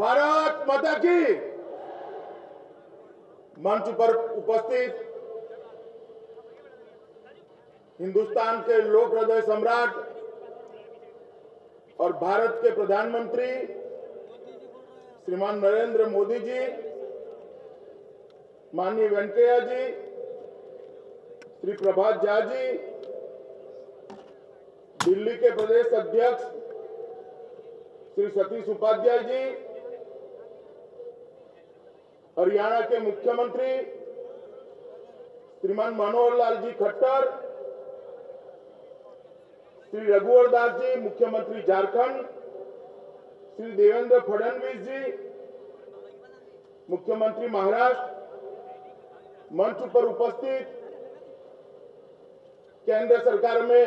भारत माता की। मंच पर उपस्थित हिंदुस्तान के लोक हृदय सम्राट और भारत के प्रधानमंत्री श्रीमान नरेंद्र मोदी जी, माननीय वेंकैया जी, श्री प्रभात झा जी, दिल्ली के प्रदेश अध्यक्ष श्री सतीश उपाध्याय जी, हरियाणा के मुख्यमंत्री श्रीमान मनोहर लाल जी खट्टर, श्री रघुवर दास जी, मुख्यमंत्री झारखंड, श्री देवेंद्र फडणवीस जी, मुख्यमंत्री महाराष्ट्र, मंच पर उपस्थित केंद्र सरकार में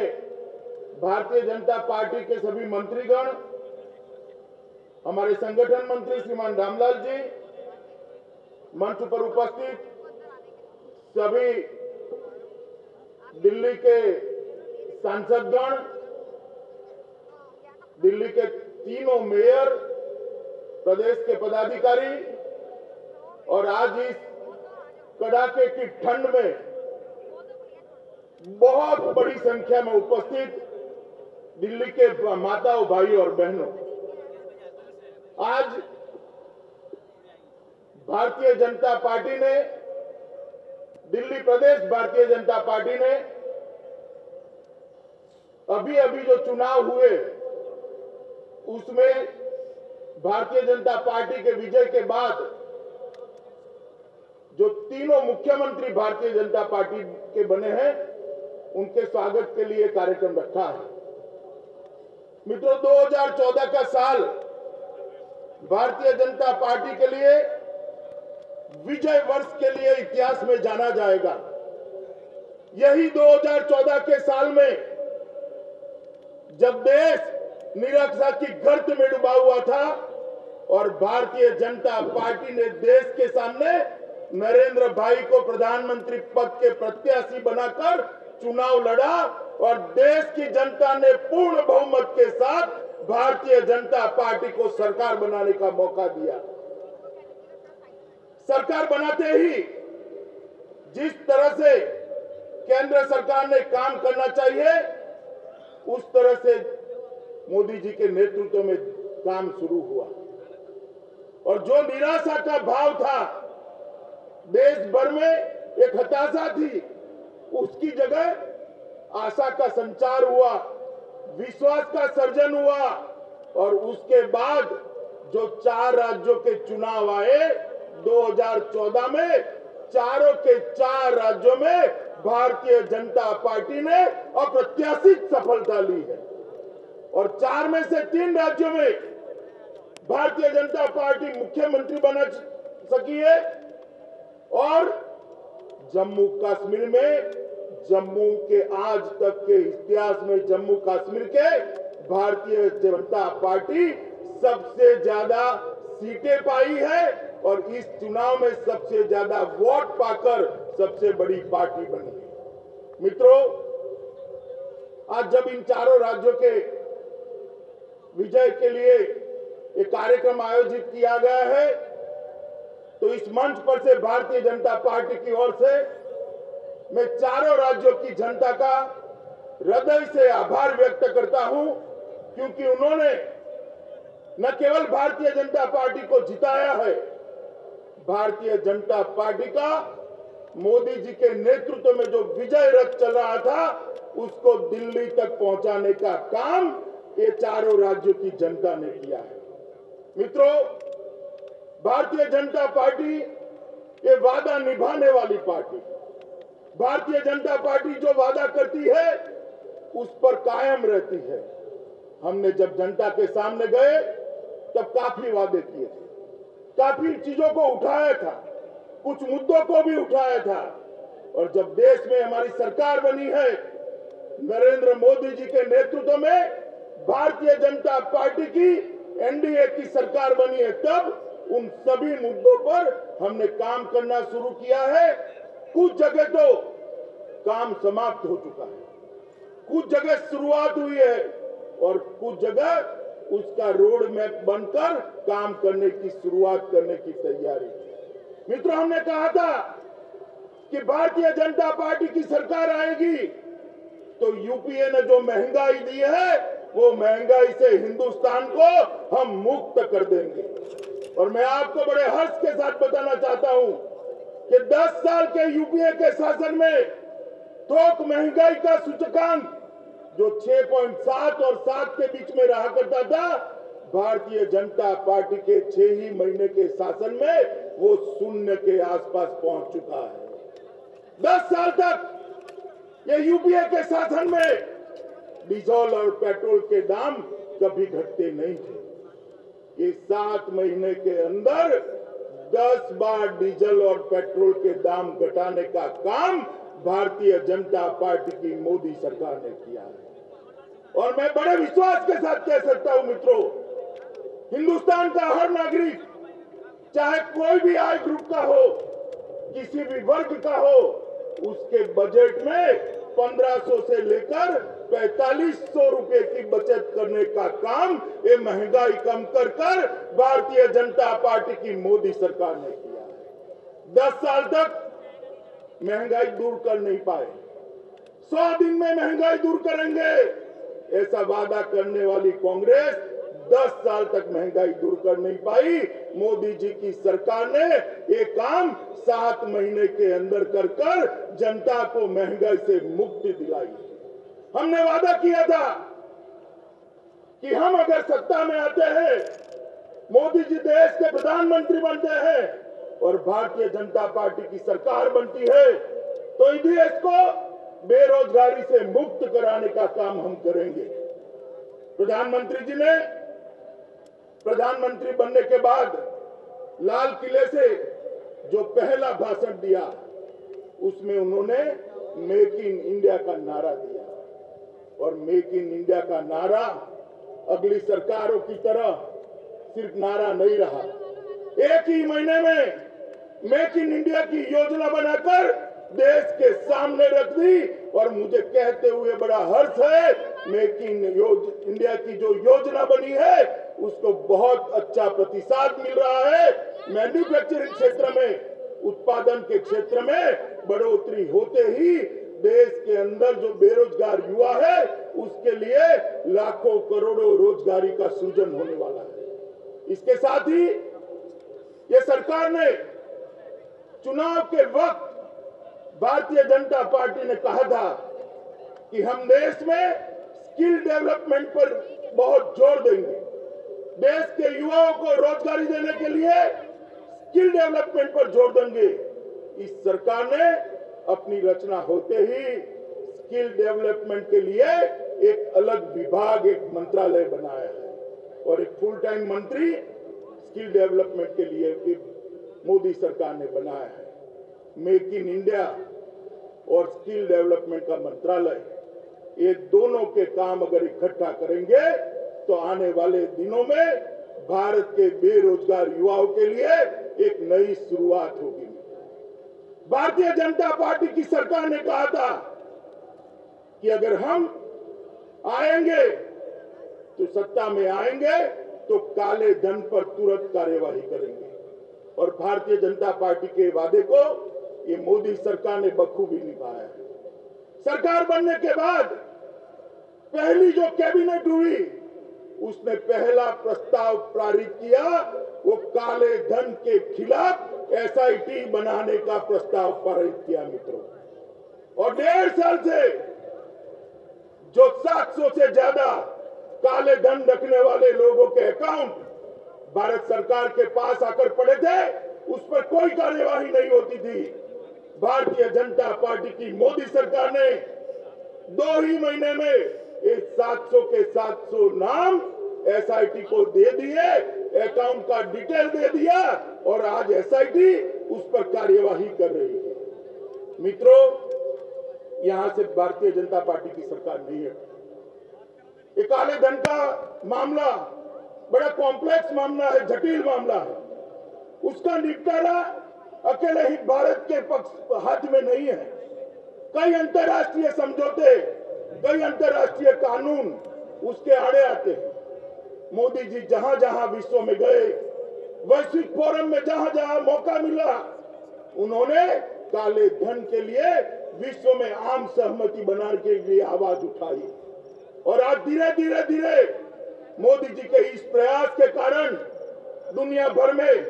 भारतीय जनता पार्टी के सभी मंत्रीगण, हमारे संगठन मंत्री श्रीमान रामलाल जी, मंच पर उपस्थित सभी दिल्ली के सांसदगण, दिल्ली के तीनों मेयर, प्रदेश के पदाधिकारी और आज इस कड़ाके की ठंड में बहुत बड़ी संख्या में उपस्थित दिल्ली के माताओं, भाइयों और बहनों, आज भारतीय जनता पार्टी ने, दिल्ली प्रदेश भारतीय जनता पार्टी ने अभी अभी जो चुनाव हुए उसमें भारतीय जनता पार्टी के विजय के बाद जो तीनों मुख्यमंत्री भारतीय जनता पार्टी के बने हैं उनके स्वागत के लिए कार्यक्रम रखा है। मित्रों, 2014 का साल भारतीय जनता पार्टी के लिए विजय वर्ष के लिए इतिहास में जाना जाएगा। यही 2014 के साल में जब देश निरक्षा की गर्त में डूबा हुआ था और भारतीय जनता पार्टी ने देश के सामने नरेंद्र भाई को प्रधानमंत्री पद के प्रत्याशी बनाकर चुनाव लड़ा और देश की जनता ने पूर्ण बहुमत के साथ भारतीय जनता पार्टी को सरकार बनाने का मौका दिया। सरकार बनाते ही जिस तरह से केंद्र सरकार ने काम करना चाहिए उस तरह से मोदी जी के नेतृत्व में काम शुरू हुआ और जो निराशा का भाव था, देश भर में एक हताशा थी, उसकी जगह आशा का संचार हुआ, विश्वास का सर्जन हुआ और उसके बाद जो 4 राज्यों के चुनाव आए 2014 में, चारों के 4 राज्यों में भारतीय जनता पार्टी ने अप्रत्याशित सफलता ली है और 4 में से 3 राज्यों में भारतीय जनता पार्टी मुख्यमंत्री बना सकी है और जम्मू कश्मीर में, जम्मू के आज तक के इतिहास में जम्मू कश्मीर के भारतीय जनता पार्टी सबसे ज्यादा सीटें पाई है और इस चुनाव में सबसे ज्यादा वोट पाकर सबसे बड़ी पार्टी बनी है। मित्रों, आज जब इन चारों राज्यों के विजय के लिए एक कार्यक्रम आयोजित किया गया है तो इस मंच पर से भारतीय जनता पार्टी की ओर से मैं चारों राज्यों की जनता का हृदय से आभार व्यक्त करता हूं, क्योंकि उन्होंने न केवल भारतीय जनता पार्टी को जिताया है, भारतीय जनता पार्टी का मोदी जी के नेतृत्व में जो विजय रथ चल रहा था उसको दिल्ली तक पहुंचाने का काम ये चारों राज्यों की जनता ने किया है। मित्रों, भारतीय जनता पार्टी ये वादा निभाने वाली पार्टी, भारतीय जनता पार्टी जो वादा करती है उस पर कायम रहती है। हमने जब जनता के सामने गए तब काफी वादे किए थे, काफी चीजों को उठाया था, कुछ मुद्दों को भी उठाया था और जब देश में हमारी सरकार बनी है, नरेंद्र मोदी जी के नेतृत्व में भारतीय जनता पार्टी की एनडीए की सरकार बनी है, तब उन सभी मुद्दों पर हमने काम करना शुरू किया है। कुछ जगह तो काम समाप्त हो चुका है, कुछ जगह शुरुआत हुई है और कुछ जगह उसका रोड मैप बनकर काम करने की शुरुआत करने की तैयारी। मित्रों, हमने कहा था कि भारतीय जनता पार्टी की सरकार आएगी तो यूपीए ने जो महंगाई दी है वो महंगाई से हिंदुस्तान को हम मुक्त कर देंगे। और मैं आपको बड़े हर्ष के साथ बताना चाहता हूं कि 10 साल के यूपीए के शासन में थोक महंगाई का सूचकांक जो 6.7 और 7 के बीच में रहा करता था, भारतीय जनता पार्टी के 6 ही महीने के शासन में वो 0 के आसपास पहुंच चुका है। 10 साल तक ये यूपीए के शासन में डीजल और पेट्रोल के दाम कभी घटते नहीं थे। ये 7 महीने के अंदर 10 बार डीजल और पेट्रोल के दाम घटाने का काम भारतीय जनता पार्टी की मोदी सरकार ने किया है। और मैं बड़े विश्वास के साथ कह सकता हूं मित्रों, हिंदुस्तान का हर नागरिक, चाहे कोई भी आय ग्रुप का हो, किसी भी वर्ग का हो, उसके बजट में 1500 से लेकर 4500 रुपए की बचत करने का काम ये महंगाई कम कर भारतीय जनता पार्टी की मोदी सरकार ने किया है। 10 साल तक महंगाई दूर कर नहीं पाए, 100 दिन में महंगाई दूर करेंगे ऐसा वादा करने वाली कांग्रेस 10 साल तक महंगाई दूर कर नहीं पाई। मोदी जी की सरकार ने ये काम 7 महीने के अंदर कर जनता को महंगाई से मुक्ति दिलाई। हमने वादा किया था कि हम अगर सत्ता में आते हैं, मोदी जी देश के प्रधानमंत्री बनते हैं और भारतीय जनता पार्टी की सरकार बनती है तो इस देश को बेरोजगारी से मुक्त कराने का काम हम करेंगे। प्रधानमंत्री जी ने प्रधानमंत्री बनने के बाद लाल किले से जो पहला भाषण दिया उसमें उन्होंने मेक इन इंडिया का नारा दिया। और मेक इन इंडिया का नारा अगली सरकारों की तरह सिर्फ नारा नहीं रहा, एक ही महीने में मेक इन इंडिया की योजना बनाकर देश के सामने रख दी। और मुझे कहते हुए बड़ा हर्ष है, मेक इन इंडिया की जो योजना बनी है उसको बहुत अच्छा प्रतिसाद मिल रहा है। मैन्युफैक्चरिंग क्षेत्र में, उत्पादन के क्षेत्र में बढ़ोतरी होते ही देश के अंदर जो बेरोजगार युवा है उसके लिए लाखों करोड़ों रोजगारी का सृजन होने वाला है। इसके साथ ही ये सरकार ने चुनाव के वक्त भारतीय जनता पार्टी ने कहा था कि हम देश में स्किल डेवलपमेंट पर बहुत जोर देंगे। देश के युवाओं को रोजगारी देने के लिए स्किल डेवलपमेंट पर जोर देंगे। इस सरकार ने अपनी रचना होते ही स्किल डेवलपमेंट के लिए एक अलग विभाग, एक मंत्रालय बनाया है और एक फुल टाइम मंत्री स्किल डेवलपमेंट के लिए मोदी सरकार ने बनाया है। मेक इन इंडिया और स्किल डेवलपमेंट का मंत्रालय, ये दोनों के काम अगर इकट्ठा करेंगे तो आने वाले दिनों में भारत के बेरोजगार युवाओं के लिए एक नई शुरुआत होगी। भारतीय जनता पार्टी की सरकार ने कहा था कि अगर हम आएंगे तो सत्ता में आएंगे तो काले धन पर तुरंत कार्यवाही करेंगे। और भारतीय जनता पार्टी के वादे को ये मोदी सरकार ने बखूबी निभाया है। सरकार बनने के बाद पहली जो कैबिनेट हुई उसने पहला प्रस्ताव पारित किया, वो काले धन के खिलाफ एसआईटी बनाने का प्रस्ताव पारित किया मित्रों। और 1.5 साल से जो 700 से ज्यादा काले धन रखने वाले लोगों के अकाउंट भारत सरकार के पास आकर पड़े थे, उस पर कोई कार्यवाही नहीं होती थी। भारतीय जनता पार्टी की मोदी सरकार ने 2 ही महीने में 700 के 700 नाम एसआईटी को दे दिए, अकाउंट का डिटेल दे दिया और आज एसआईटी उस पर कार्यवाही कर रही है। मित्रों, यहां से भारतीय जनता पार्टी की सरकार नहीं है। ये काले धन का मामला बड़ा कॉम्प्लेक्स मामला है, जटिल मामला है। उसका निपटारा अकेले ही भारत के हाथ में नहीं है। कई अंतर्राष्ट्रीय समझौते, कई अंतर्राष्ट्रीय कानून उसके आड़े आते हैं। मोदी जी जहां जहां विश्व में गए, वैश्विक फोरम में जहां जहां मौका मिला, उन्होंने काले धन के लिए विश्व में आम सहमति बनाने के लिए आवाज उठाई। और आज धीरे धीरे धीरे मोदी जी के इस प्रयास के कारण दुनिया भर में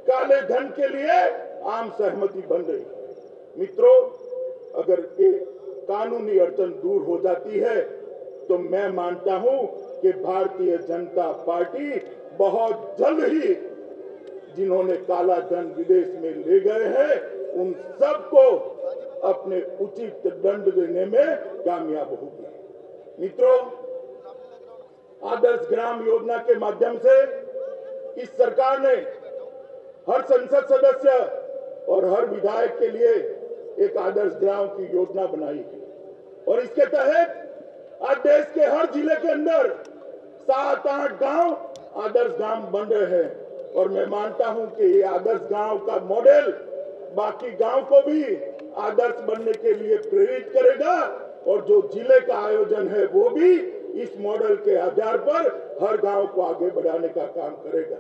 काले धन के लिए आम सहमति बन रही। मित्रों, अगर एक कानूनी अड़चन दूर हो जाती है तो मैं मानता हूं कि भारतीय जनता पार्टी बहुत जल्द ही जिन्होंने काला धन विदेश में ले गए हैं उन सबको अपने उचित दंड देने में कामयाब होगी। मित्रों, आदर्श ग्राम योजना के माध्यम से इस सरकार ने हर संसद सदस्य और हर विधायक के लिए एक आदर्श ग्राम की योजना बनाई और इसके तहत आज देश के हर जिले के अंदर 7-8 गांव आदर्श गांव बन रहे हैं। और मैं मानता हूं कि ये आदर्श गांव का मॉडल बाकी गांव को भी आदर्श बनने के लिए प्रेरित करेगा और जो जिले का आयोजन है वो भी इस मॉडल के आधार पर हर गांव को आगे बढ़ाने का काम करेगा।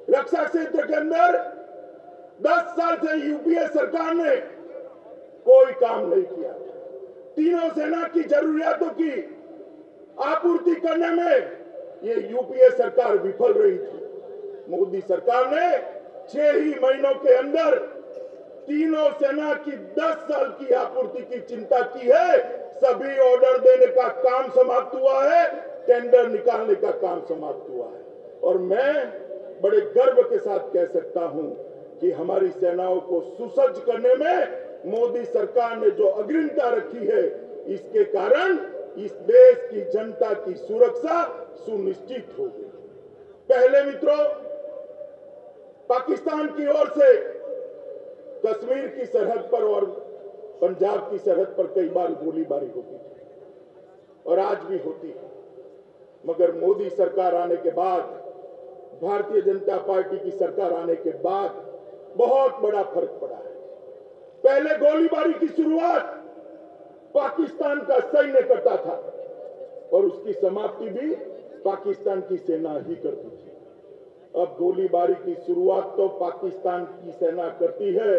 रक्षा क्षेत्र के अंदर 10 साल से यूपीए सरकार ने कोई काम नहीं किया। तीनों सेना की जरूरियातों की आपूर्ति करने में ये यूपीए सरकार विफल रही थी। मोदी सरकार ने 6 ही महीनों के अंदर तीनों सेना की 10 साल की आपूर्ति की चिंता की है। सभी ऑर्डर देने का काम समाप्त हुआ है, टेंडर निकालने का काम समाप्त हुआ है। और मैं बड़े गर्व के साथ कह सकता हूं कि हमारी सेनाओं को सुसज्ज करने में मोदी सरकार ने जो अग्रिमता रखी है, इसके कारण इस देश की जनता की सुरक्षा सुनिश्चित होगी। पहले मित्रों, पाकिस्तान की ओर से कश्मीर की सरहद पर और पंजाब की सरहद पर कई बार गोलीबारी होती थी और आज भी होती है। मगर मोदी सरकार आने के बाद, भारतीय जनता पार्टी की सरकार आने के बाद बहुत बड़ा फर्क पड़ा है। पहले गोलीबारी की शुरुआत पाकिस्तान का सैन्य करता था और उसकी समाप्ति भी पाकिस्तान की सेना ही करती थी। अब गोलीबारी की शुरुआत तो पाकिस्तान की सेना करती है,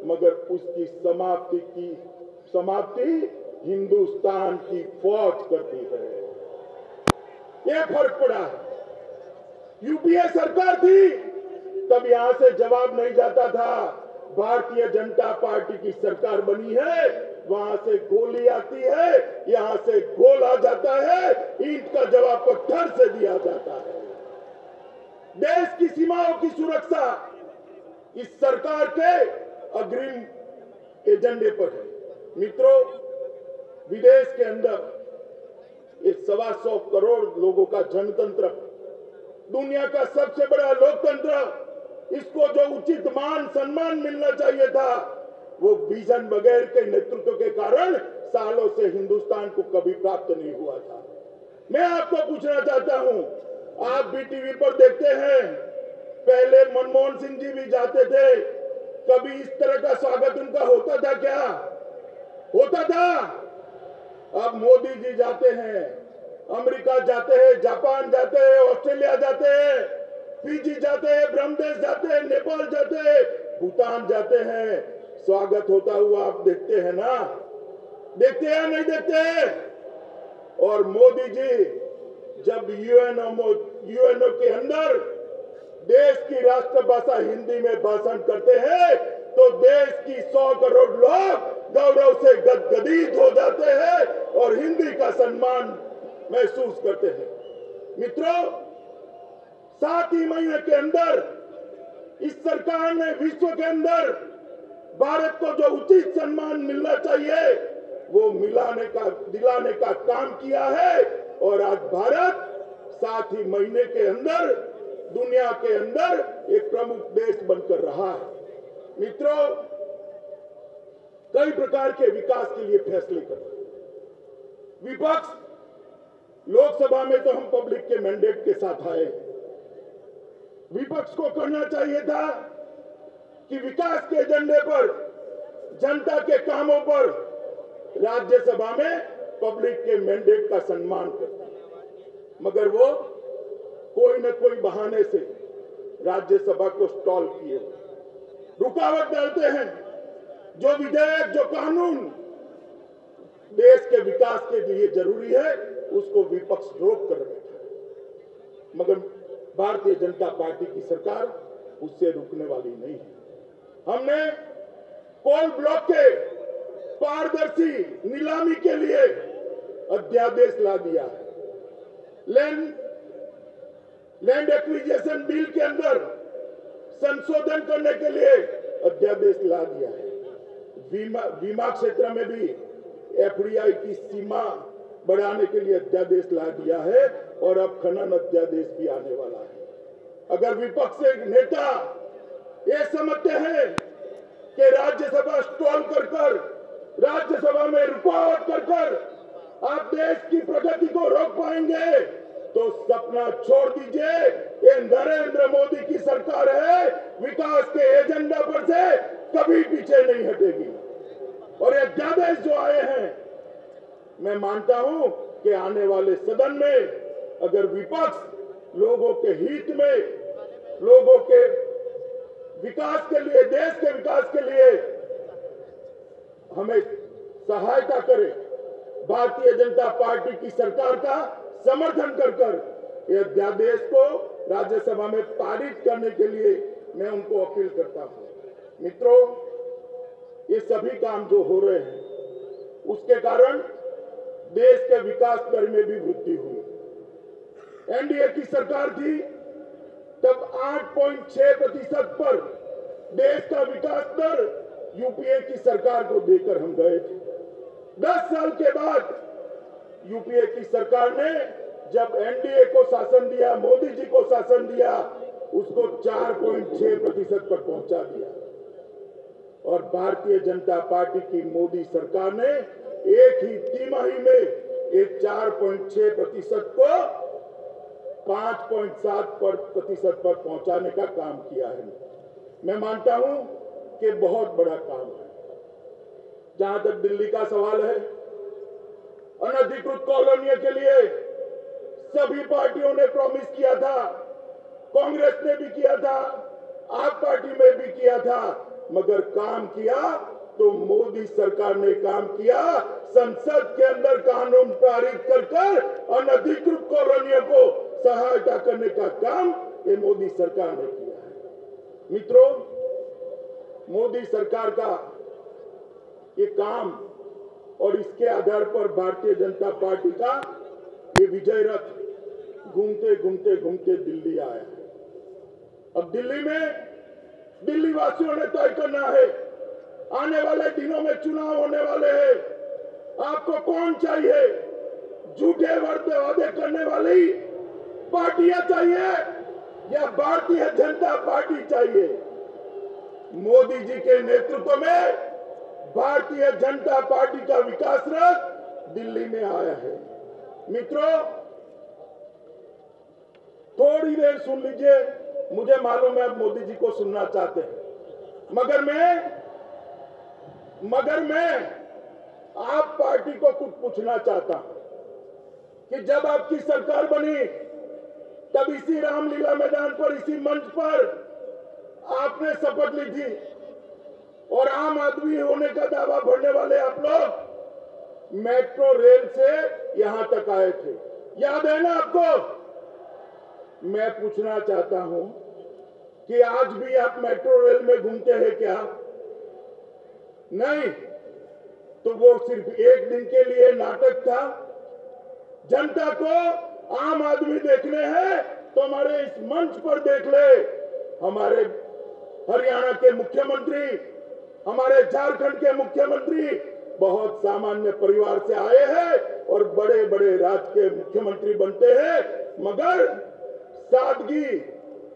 मगर उसकी समाप्ति हिंदुस्तान की फौज करती है। यह फर्क पड़ा है। यूपीए सरकार थी तब यहां से जवाब नहीं जाता था। भारतीय जनता पार्टी की सरकार बनी है, वहां से गोली आती है, यहां से गोल आ जाता है, ईंट का जवाब पत्थर से दिया जाता है। देश की सीमाओं की सुरक्षा इस सरकार के अग्रिम एजेंडे पर है। मित्रों, विदेश के अंदर एक 125 करोड़ लोगों का जनतंत्र, दुनिया का सबसे बड़ा लोकतंत्र, इसको जो उचित मान सम्मान मिलना चाहिए था, वो विजन बगैर के नेतृत्व के कारण सालों से हिंदुस्तान को कभी प्राप्त नहीं हुआ था। मैं आपको पूछना चाहता हूं, आप भी टीवी पर देखते हैं, पहले मनमोहन सिंह जी भी जाते थे, कभी इस तरह का स्वागत उनका होता था क्या? होता था? अब मोदी जी जाते हैं, अमेरिका जाते हैं, जापान जाते हैं, ऑस्ट्रेलिया जाते हैं, फिजी जाते हैं, ब्रह्मदेश जाते हैं, नेपाल जाते हैं, भूटान जाते हैं, स्वागत होता हुआ आप देखते हैं ना? देखते हैं नहीं देखते हैं? और मोदी जी जब यूएनओ के अंदर देश की राष्ट्रभाषा हिंदी में भाषण करते हैं तो देश की 100 करोड़ लोग गौरव से गदगदित हो जाते हैं और हिंदी का सम्मान महसूस करते हैं। मित्रों, 7 ही महीने के अंदर इस सरकार ने विश्व के अंदर भारत को जो उचित सम्मान मिलना चाहिए वो दिलाने का काम किया है और आज भारत 7 ही महीने के अंदर दुनिया के अंदर एक प्रमुख देश बनकर रहा है। मित्रों, कई प्रकार के विकास के लिए फैसले करते हैं। विपक्ष, लोकसभा में तो हम पब्लिक के मैंडेट के साथ आए, विपक्ष को करना चाहिए था कि विकास के एजेंडे पर, जनता के कामों पर राज्यसभा में पब्लिक के मैंडेट का सम्मान करता, मगर वो कोई न कोई बहाने से राज्यसभा को स्टॉल किए रुकावट डालते हैं। जो विधेयक, जो कानून देश के विकास के लिए जरूरी है, उसको विपक्ष रोक कर बैठा है। मगर भारतीय जनता पार्टी की सरकार उससे रुकने वाली नहीं है। हमने कोल ब्लॉक के पारदर्शी नीलामी के लिए अध्यादेश ला दिया है। लैंड एक्विजिशन बिल के अंदर संशोधन करने के लिए अध्यादेश ला दिया है। बीमा क्षेत्र में भी एफडीआई की सीमा बढ़ाने के लिए अध्यादेश ला दिया है और अब खनन अध्यादेश भी आने वाला है। अगर विपक्ष के नेता ये समझते हैं कि राज्यसभा स्टॉल कर राज्यसभा में रुकावट कर आप देश की प्रगति को रोक पाएंगे, तो सपना छोड़ दीजिए। ये नरेंद्र मोदी की सरकार है, विकास के एजेंडा पर से कभी पीछे नहीं हटेगी। और ये अध्यादेश जो आए हैं, मैं मानता हूं कि आने वाले सदन में अगर विपक्ष लोगों के हित में, लोगों के विकास के लिए, देश के विकास के लिए हमें सहायता करे, भारतीय जनता पार्टी की सरकार का समर्थन कर ये अध्यादेश को राज्यसभा में पारित करने के लिए मैं उनको अपील करता हूं। मित्रों, ये सभी काम जो हो रहे हैं, उसके कारण देश के विकास दर में भी वृद्धि हुई। एनडीए की सरकार थी तब 8.6% पर देश का विकास दर यूपीए की सरकार को देकर हम गए थे। 10 साल के बाद यूपीए की सरकार ने जब एनडीए को शासन दिया, मोदी जी को शासन दिया, उसको 4.6% पर पहुंचा दिया। और भारतीय जनता पार्टी की मोदी सरकार ने एक ही तिमाही में एक 4.6% को 5.7% पर पहुंचाने का काम किया है। मैं मानता हूं कि बहुत बड़ा काम है। जहां तक दिल्ली का सवाल है, अनधिकृत कॉलोनियों के लिए सभी पार्टियों ने प्रॉमिस किया था, कांग्रेस ने भी किया था, आप पार्टी में भी किया था, मगर काम किया तो मोदी सरकार ने काम किया। संसद के अंदर कानून पारित कर अनधिकृत कॉलोनियों को सहायता करने का काम ये मोदी सरकार ने किया है। मित्रों, मोदी सरकार का ये काम और इसके आधार पर भारतीय जनता पार्टी का ये विजय रथ घूमते दिल्ली आया है। अब दिल्ली में दिल्ली वासियों ने तय करना है, आने वाले दिनों में चुनाव होने वाले हैं, आपको कौन चाहिए? झूठे वादे करने वाली पार्टियां चाहिए या भारतीय जनता पार्टी चाहिए? मोदी जी के नेतृत्व में भारतीय जनता पार्टी का विकास रथ दिल्ली में आया है। मित्रों, थोड़ी देर सुन लीजिए, मुझे मालूम है आप मोदी जी को सुनना चाहते हैं, मगर मैं आप पार्टी को कुछ पूछना चाहता हूं कि जब आपकी सरकार बनी तब इसी रामलीला मैदान पर, इसी मंच पर आपने शपथ ली थी और आम आदमी होने का दावा भरने वाले आप लोग मेट्रो रेल से यहां तक आए थे, याद है ना आपको? मैं पूछना चाहता हूं कि आज भी आप मेट्रो रेल में घूमते हैं क्या? नहीं, तो वो सिर्फ एक दिन के लिए नाटक था। जनता को, आम आदमी देखने हैं तो हमारे इस मंच पर देख ले। हमारे हरियाणा के मुख्यमंत्री, हमारे झारखंड के मुख्यमंत्री बहुत सामान्य परिवार से आए हैं और बड़े बड़े राज्य के मुख्यमंत्री बनते हैं, मगर सादगी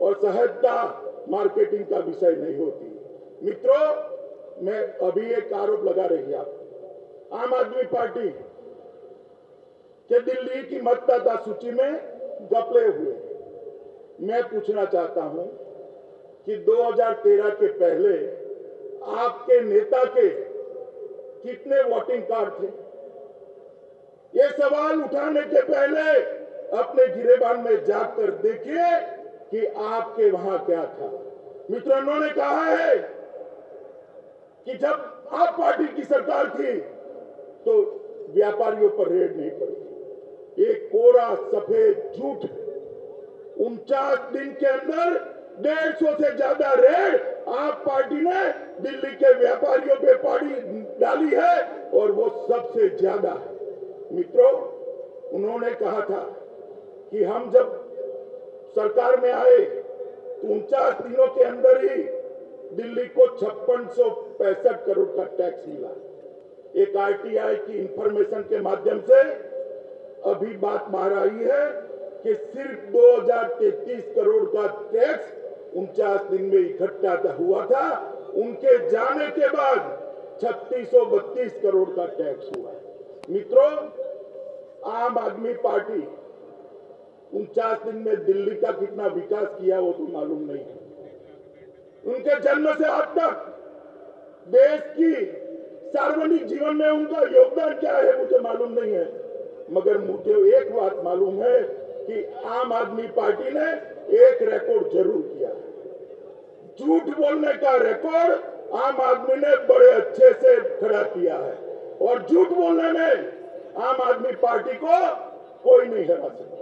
और सहजता मार्केटिंग का विषय नहीं होती। मित्रों, मैं अभी एक आरोप लगा रही आप आम आदमी पार्टी के दिल्ली की मतदाता सूची में घपले हुए। मैं पूछना चाहता हूं कि 2013 के पहले आपके नेता के कितने वोटिंग कार्ड थे? ये सवाल उठाने के पहले अपने गिरेबान में जाकर देखिए कि आपके वहां क्या था। मित्रों, उन्होंने कहा है कि जब आप पार्टी की सरकार थी तो व्यापारियों पर रेड नहीं पड़ी। एक कोरा सफेद झूठ। 49 दिन के अंदर 150 से ज्यादा रेड आप पार्टी ने दिल्ली के व्यापारियों पे डाली है और वो सबसे ज्यादा है। मित्रों, उन्होंने कहा था कि हम जब सरकार में आए तो 49 दिनों के अंदर ही दिल्ली को 5665 करोड़ का टैक्स मिला। एक आरटीआई की इंफॉर्मेशन के माध्यम से अभी बात बाहर आई है कि सिर्फ 2033 करोड़ का टैक्स 49 दिन में इकट्ठा हुआ था। उनके जाने के बाद 3632 करोड़ का टैक्स हुआ। मित्रों, आम आदमी पार्टी 49 दिन में दिल्ली का कितना विकास किया वो तो मालूम नहीं है। उनके जन्म से आज तक देश की सार्वजनिक जीवन में उनका योगदान क्या है मुझे मालूम नहीं है, मगर मुझे एक बात मालूम है कि आम आदमी पार्टी ने एक रिकॉर्ड जरूर किया है। झूठ बोलने का रिकॉर्ड आम आदमी ने बड़े अच्छे से खड़ा किया है और झूठ बोलने में आम आदमी पार्टी को कोई नहीं हरा सकता।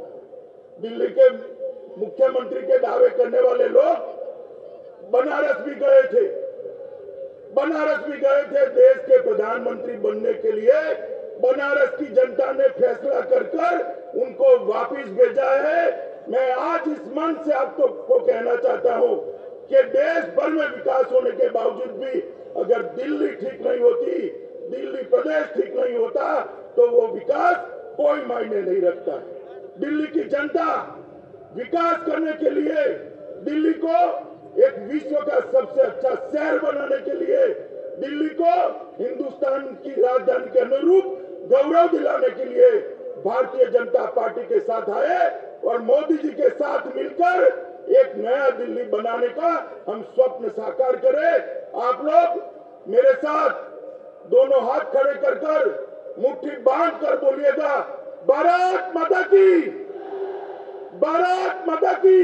दिल्ली के मुख्यमंत्री के दावे करने वाले लोग बनारस भी गए थे देश के प्रधानमंत्री बनने के लिए। बनारस की जनता ने फैसला कर उनको वापस भेजा है। मैं आज इस मंच से आपको कहना चाहता हूं कि देश भर में विकास होने के बावजूद भी अगर दिल्ली ठीक नहीं होती, दिल्ली प्रदेश ठीक नहीं होता तो वो विकास कोई मायने नहीं रखता है। दिल्ली की जनता विकास करने के लिए, दिल्ली को एक विश्व का सबसे अच्छा शहर बनाने के लिए, दिल्ली को हिंदुस्तान की राजधानी के अनुरूप गौरव दिलाने के लिए भारतीय जनता पार्टी के साथ आए और मोदी जी के साथ मिलकर एक नया दिल्ली बनाने का हम स्वप्न साकार करें। आप लोग मेरे साथ दोनों हाथ खड़े कर मुट्ठी बांध कर बोलिएगा, भारत माता की, भारत माता की।